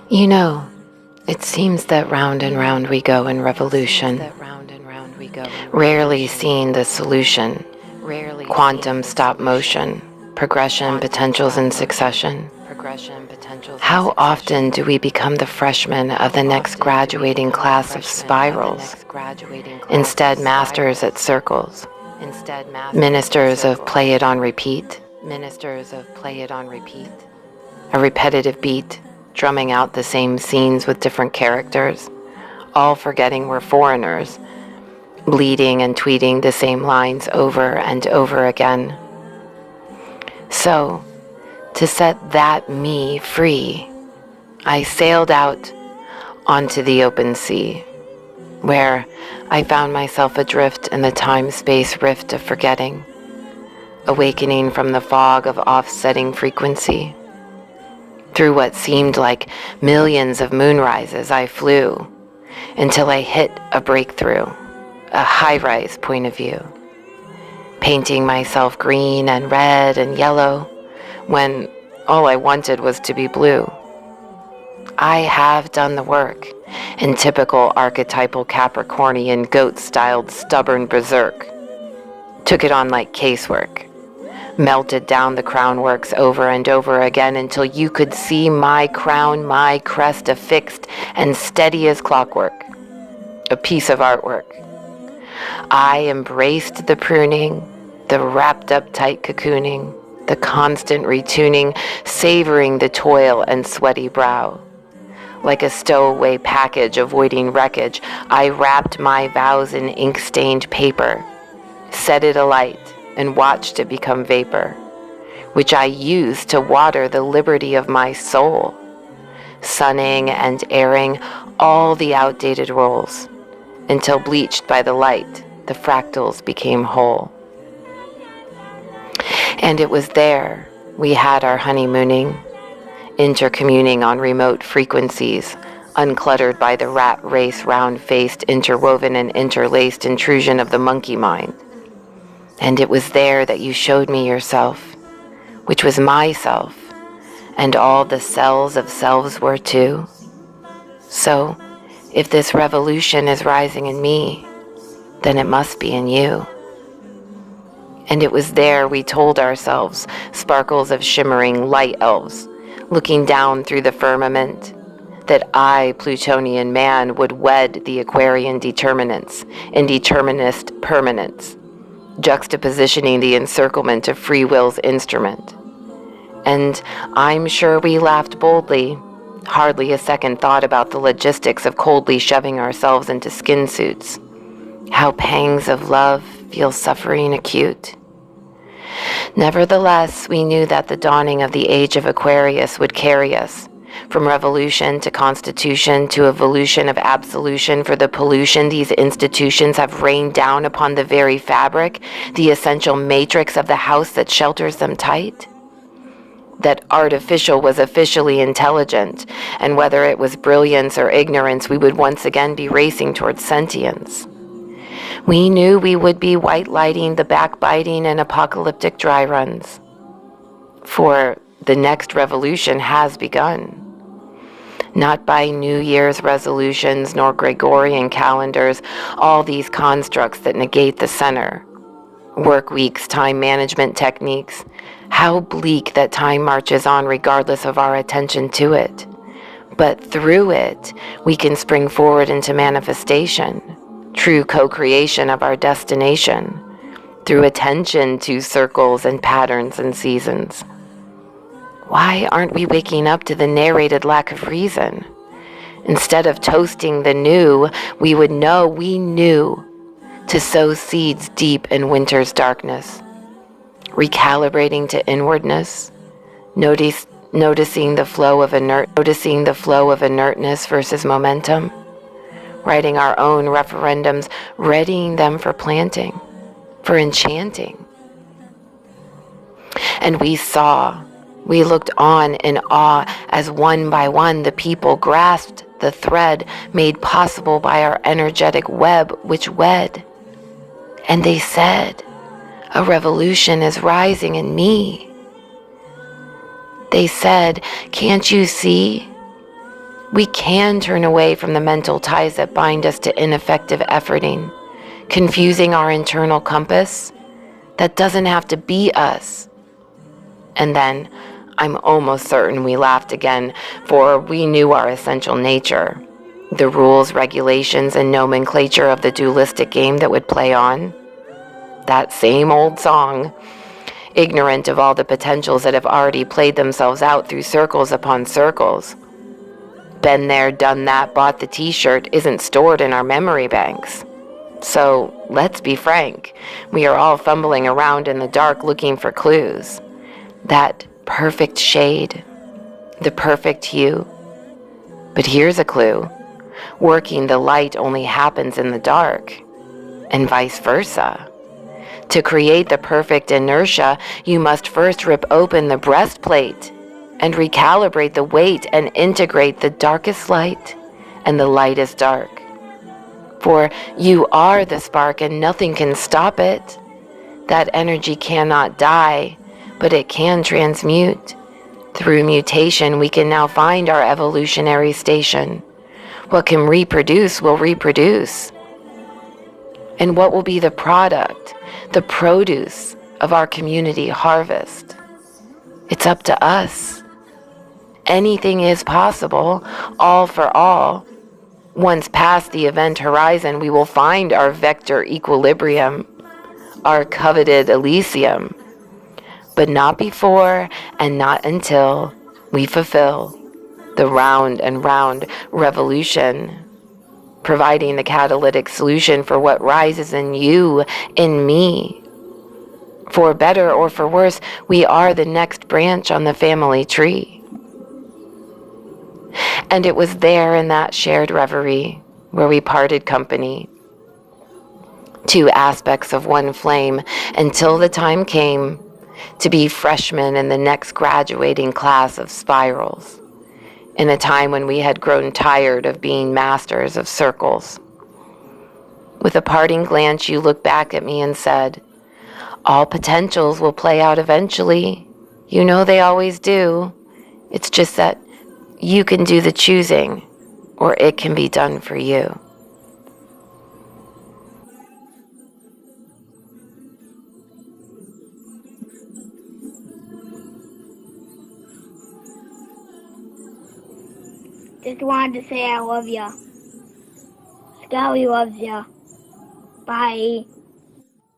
You know, it seems that round and round we go in revolution, rarely seeing the solution, quantum stop motion, progression potentials in succession. How often do we become the freshmen of the next graduating class of spirals, instead masters at circles, ministers of play it on repeat, a repetitive beat, drumming out the same scenes with different characters, all forgetting we're foreigners, bleeding and tweeting the same lines over and over again. So, to set that me free, I sailed out onto the open sea, where I found myself adrift in the time-space rift of forgetting, awakening from the fog of offsetting frequency. Through what seemed like millions of moonrises, I flew until I hit a breakthrough, a high-rise point of view, painting myself green and red and yellow when all I wanted was to be blue. I have done the work in typical archetypal Capricornian goat-styled stubborn berserk. Took it on like casework. Melted down the crown works over and over again until you could see my crown, my crest affixed and steady as clockwork. A piece of artwork. I embraced the pruning, the wrapped up tight cocooning, the constant retuning, savoring the toil and sweaty brow. Like a stowaway package avoiding wreckage, I wrapped my vows in ink-stained paper, set it alight, and watched it become vapor, which I used to water the liberty of my soul, sunning and airing all the outdated roles, until bleached by the light, the fractals became whole. And it was there we had our honeymooning, intercommuning on remote frequencies, uncluttered by the rat race round-faced, interwoven and interlaced intrusion of the monkey mind. And it was there that you showed me yourself, which was myself, and all the cells of selves were too. So, if this revolution is rising in me, then it must be in you. And it was there we told ourselves, sparkles of shimmering light elves, looking down through the firmament, that I, Plutonian man, would wed the Aquarian determinants, indeterminist permanence, juxtapositioning the encirclement of free will's instrument. And I'm sure we laughed boldly, hardly a second thought about the logistics of coldly shoving ourselves into skin suits. How pangs of love feel suffering acute. Nevertheless, we knew that the dawning of the Age of Aquarius would carry us from revolution to constitution to evolution of absolution for the pollution these institutions have rained down upon the very fabric, the essential matrix of the house that shelters them tight. That artificial was officially intelligent, and whether it was brilliance or ignorance, we would once again be racing towards sentience. We knew we would be white-lighting the backbiting and apocalyptic dry runs. For the next revolution has begun. Not by New Year's resolutions nor Gregorian calendars, all these constructs that negate the center. Work weeks, time management techniques. How bleak that time marches on regardless of our attention to it. But through it, we can spring forward into manifestation, true co-creation of our destination, through attention to circles and patterns and seasons. Why aren't we waking up to the narrated lack of reason? Instead of toasting the new, we would know we knew to sow seeds deep in winter's darkness, recalibrating to inwardness, noticing the flow of inertness versus momentum, writing our own referendums, readying them for planting, for enchanting. And we looked on in awe as one by one the people grasped the thread made possible by our energetic web which wed. And they said, a revolution is rising in me. They said, can't you see? We can turn away from the mental ties that bind us to ineffective efforting, confusing our internal compass. That doesn't have to be us. And then, I'm almost certain we laughed again, for we knew our essential nature, the rules, regulations, and nomenclature of the dualistic game that would play on. That same old song, ignorant of all the potentials that have already played themselves out through circles upon circles. Been there, done that, bought the t-shirt isn't stored in our memory banks. So, let's be frank, we are all fumbling around in the dark looking for clues. That perfect shade, the perfect hue. But here's a clue. Working the light only happens in the dark, and vice versa. To create the perfect inertia, you must first rip open the breastplate and recalibrate the weight and integrate the darkest light and the lightest dark. For you are the spark and nothing can stop it. That energy cannot die, but it can transmute. Through mutation, we can now find our evolutionary station. What can reproduce will reproduce. And what will be the product, the produce of our community harvest? It's up to us. Anything is possible, all for all. Once past the event horizon, we will find our vector equilibrium, our coveted Elysium, but not before and not until we fulfill the round and round revolution, providing the catalytic solution for what rises in you, in me. For better or for worse, we are the next branch on the family tree. And it was there in that shared reverie where we parted company. Two aspects of one flame until the time came to be freshmen in the next graduating class of spirals, in a time when we had grown tired of being masters of circles. With a parting glance, you looked back at me and said, "All potentials will play out eventually. You know they always do. It's just that you can do the choosing, or it can be done for you." Just wanted to say I love ya. Scully loves ya. Bye.